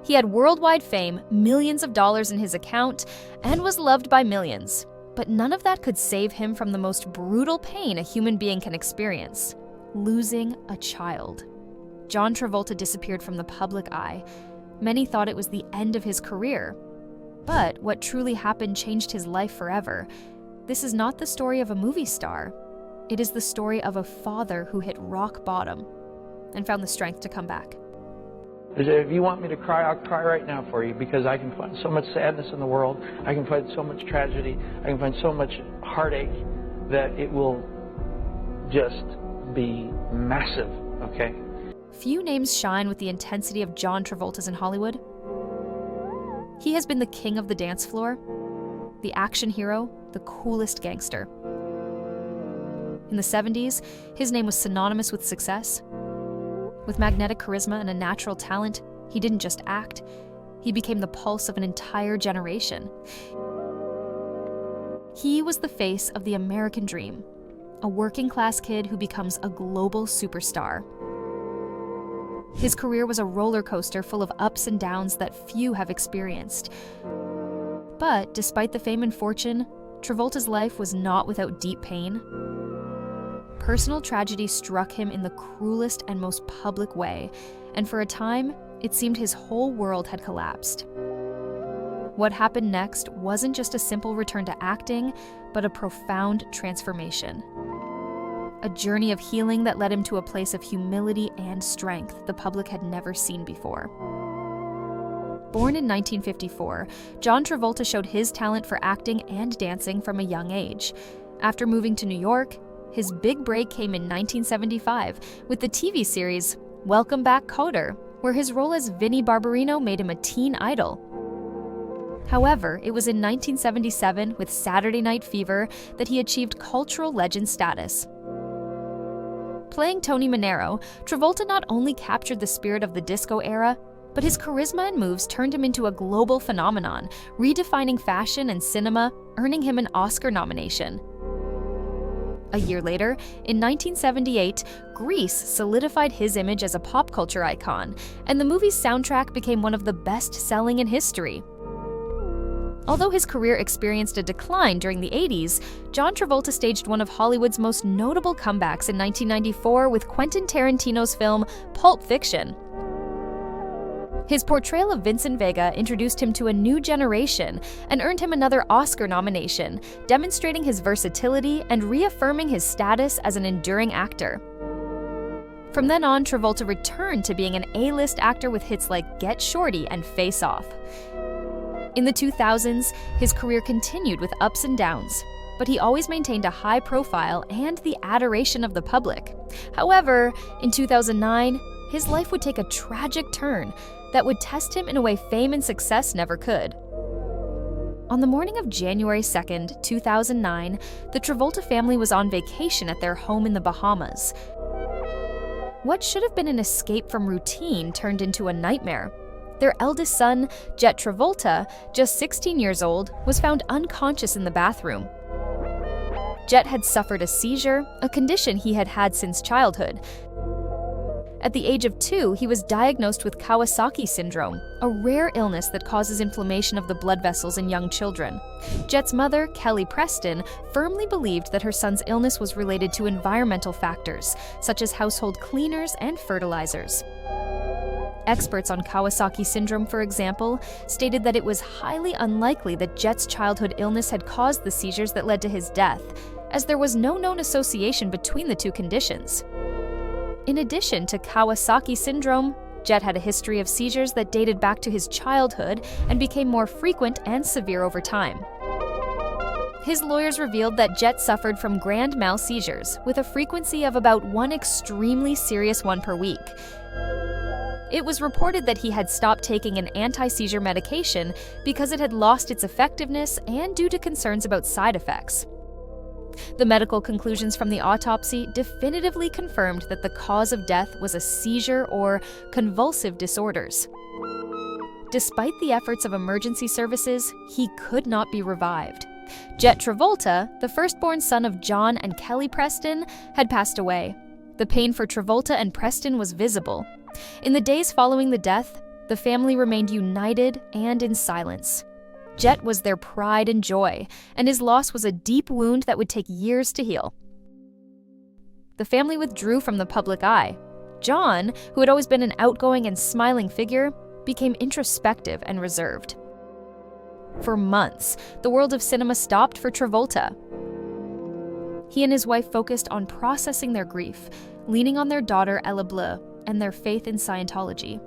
He had worldwide fame, millions of dollars in his account, and was loved by millions. But none of that could save him from the most brutal pain a human being can experience: losing a child. John Travolta disappeared from the public eye. Many thought it was the end of his career. But what truly happened changed his life forever. This is not the story of a movie star. It is the story of a father who hit rock bottom and found the strength to come back. If you want me to cry, I'll cry right now for you, because I can find so much sadness in the world. I can find so much tragedy. I can find so much heartache that it will just be massive, okay? Few names shine with the intensity of John Travolta's in Hollywood. He has been the king of the dance floor, the action hero, the coolest gangster. In the 70s, his name was synonymous with success. With magnetic charisma and a natural talent, he didn't just act, he became the pulse of an entire generation. He was the face of the American dream, a working-class kid who becomes a global superstar. His career was a roller coaster full of ups and downs that few have experienced. But despite the fame and fortune, Travolta's life was not without deep pain. Personal tragedy struck him in the cruelest and most public way, and for a time, it seemed his whole world had collapsed. What happened next wasn't just a simple return to acting, but a profound transformation. A journey of healing that led him to a place of humility and strength the public had never seen before. Born in 1954, John Travolta showed his talent for acting and dancing from a young age. After moving to New York, his big break came in 1975 with the TV series Welcome Back, Kotter, where his role as Vinnie Barbarino made him a teen idol. However, it was in 1977 with Saturday Night Fever that he achieved cultural legend status. Playing Tony Manero, Travolta not only captured the spirit of the disco era, but his charisma and moves turned him into a global phenomenon, redefining fashion and cinema, earning him an Oscar nomination. A year later, in 1978, Grease solidified his image as a pop culture icon, and the movie's soundtrack became one of the best-selling in history. Although his career experienced a decline during the 80s, John Travolta staged one of Hollywood's most notable comebacks in 1994 with Quentin Tarantino's film Pulp Fiction. His portrayal of Vincent Vega introduced him to a new generation and earned him another Oscar nomination, demonstrating his versatility and reaffirming his status as an enduring actor. From then on, Travolta returned to being an A-list actor with hits like Get Shorty and Face Off. In the 2000s, his career continued with ups and downs, but he always maintained a high profile and the adoration of the public. However, in 2009, his life would take a tragic turn that would test him in a way fame and success never could. On the morning of January 2nd, 2009, the Travolta family was on vacation at their home in the Bahamas. What should have been an escape from routine turned into a nightmare. Their eldest son, Jet Travolta, just 16 years old, was found unconscious in the bathroom. Jet had suffered a seizure, a condition he had had since childhood. At the age of 2, he was diagnosed with Kawasaki syndrome, a rare illness that causes inflammation of the blood vessels in young children. Jet's mother, Kelly Preston, firmly believed that her son's illness was related to environmental factors, such as household cleaners and fertilizers. Experts on Kawasaki syndrome, for example, stated that it was highly unlikely that Jet's childhood illness had caused the seizures that led to his death, as there was no known association between the two conditions. In addition to Kawasaki syndrome, Jet had a history of seizures that dated back to his childhood and became more frequent and severe over time. His lawyers revealed that Jet suffered from grand mal seizures, with a frequency of about one extremely serious one per week. It was reported that he had stopped taking an anti-seizure medication because it had lost its effectiveness and due to concerns about side effects. The medical conclusions from the autopsy definitively confirmed that the cause of death was a seizure or convulsive disorders. Despite the efforts of emergency services, he could not be revived. Jet Travolta, the firstborn son of John and Kelly Preston, had passed away. The pain for Travolta and Preston was visible. In the days following the death, the family remained united and in silence. Jet was their pride and joy, and his loss was a deep wound that would take years to heal. The family withdrew from the public eye. John, who had always been an outgoing and smiling figure, became introspective and reserved. For months, the world of cinema stopped for Travolta. He and his wife focused on processing their grief, leaning on their daughter Ella Bleu and their faith in Scientology.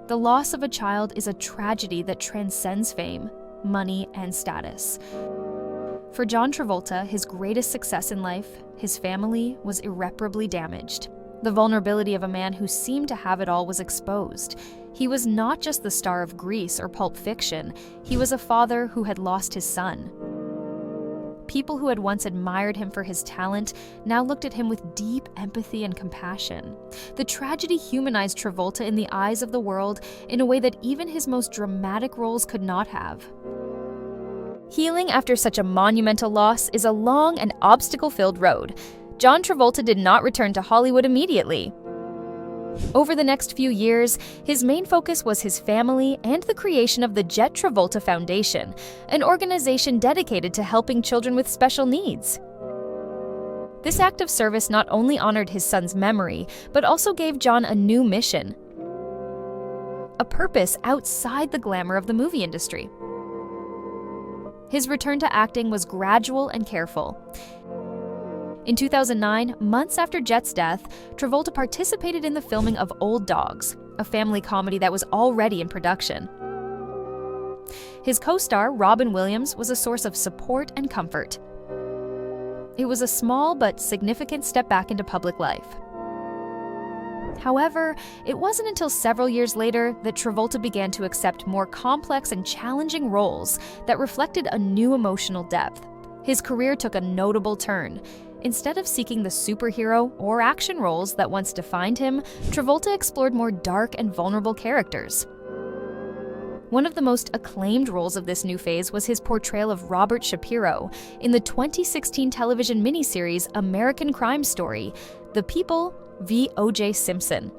The loss of a child is a tragedy that transcends fame, money, and status. For John Travolta, his greatest success in life, his family, was irreparably damaged. The vulnerability of a man who seemed to have it all was exposed. He was not just the star of Grease or Pulp Fiction, he was a father who had lost his son. People who had once admired him for his talent now looked at him with deep empathy and compassion. The tragedy humanized Travolta in the eyes of the world in a way that even his most dramatic roles could not have. Healing after such a monumental loss is a long and obstacle-filled road. John Travolta did not return to Hollywood immediately. Over the next few years, his main focus was his family and the creation of the Jet Travolta Foundation, an organization dedicated to helping children with special needs. This act of service not only honored his son's memory, but also gave John a new mission, a purpose outside the glamour of the movie industry. His return to acting was gradual and careful. In 2009, months after Jet's death, Travolta participated in the filming of Old Dogs, a family comedy that was already in production. His co-star, Robin Williams, was a source of support and comfort. It was a small but significant step back into public life. However, it wasn't until several years later that Travolta began to accept more complex and challenging roles that reflected a new emotional depth. His career took a notable turn. Instead of seeking the superhero or action roles that once defined him, Travolta explored more dark and vulnerable characters. One of the most acclaimed roles of this new phase was his portrayal of Robert Shapiro in the 2016 television miniseries American Crime Story, The People v. O.J. Simpson.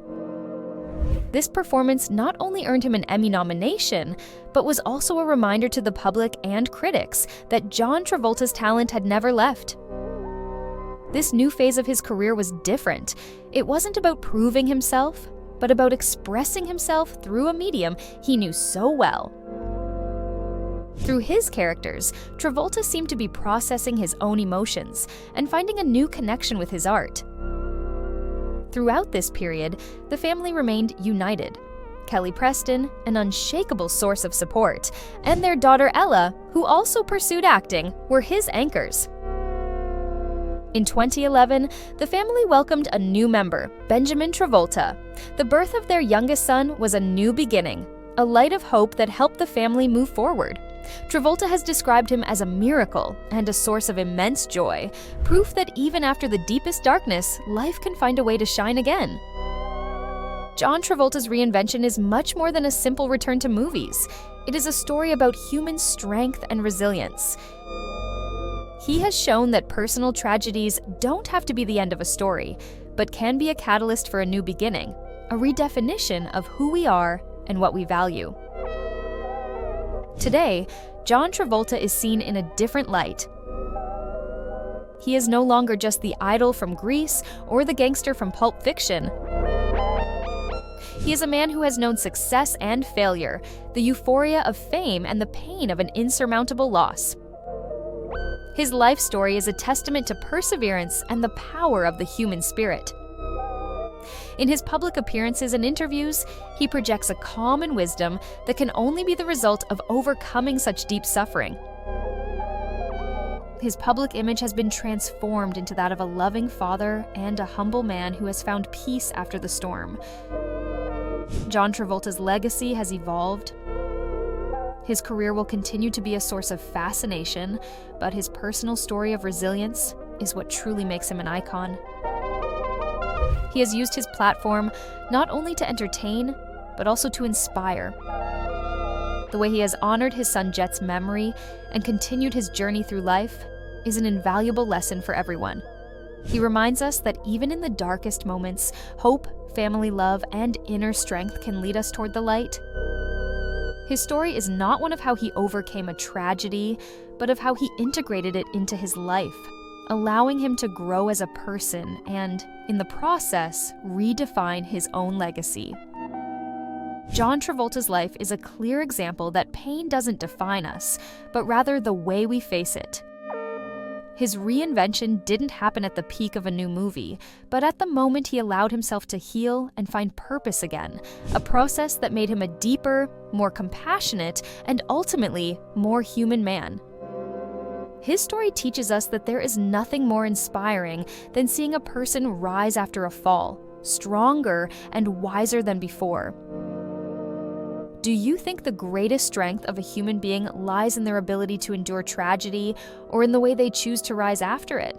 This performance not only earned him an Emmy nomination, but was also a reminder to the public and critics that John Travolta's talent had never left. This new phase of his career was different. It wasn't about proving himself, but about expressing himself through a medium he knew so well. Through his characters, Travolta seemed to be processing his own emotions and finding a new connection with his art. Throughout this period, the family remained united. Kelly Preston, an unshakable source of support, and their daughter Ella, who also pursued acting, were his anchors. In 2011, the family welcomed a new member, Benjamin Travolta. The birth of their youngest son was a new beginning, a light of hope that helped the family move forward. Travolta has described him as a miracle and a source of immense joy, proof that even after the deepest darkness, life can find a way to shine again. John Travolta's reinvention is much more than a simple return to movies. It is a story about human strength and resilience. He has shown that personal tragedies don't have to be the end of a story, but can be a catalyst for a new beginning, a redefinition of who we are and what we value. Today, John Travolta is seen in a different light. He is no longer just the idol from Grease or the gangster from Pulp Fiction. He is a man who has known success and failure, the euphoria of fame and the pain of an insurmountable loss. His life story is a testament to perseverance and the power of the human spirit. In his public appearances and interviews, he projects a calm and wisdom that can only be the result of overcoming such deep suffering. His public image has been transformed into that of a loving father and a humble man who has found peace after the storm. John Travolta's legacy has evolved. His career will continue to be a source of fascination, but his personal story of resilience is what truly makes him an icon. He has used his platform not only to entertain, but also to inspire. The way he has honored his son Jet's memory and continued his journey through life is an invaluable lesson for everyone. He reminds us that even in the darkest moments, hope, family love, and inner strength can lead us toward the light. His story is not one of how he overcame a tragedy, but of how he integrated it into his life, allowing him to grow as a person and, in the process, redefine his own legacy. John Travolta's life is a clear example that pain doesn't define us, but rather the way we face it. His reinvention didn't happen at the peak of a new movie, but at the moment he allowed himself to heal and find purpose again, a process that made him a deeper, more compassionate, and ultimately more human man. His story teaches us that there is nothing more inspiring than seeing a person rise after a fall, stronger and wiser than before. Do you think the greatest strength of a human being lies in their ability to endure tragedy, or in the way they choose to rise after it?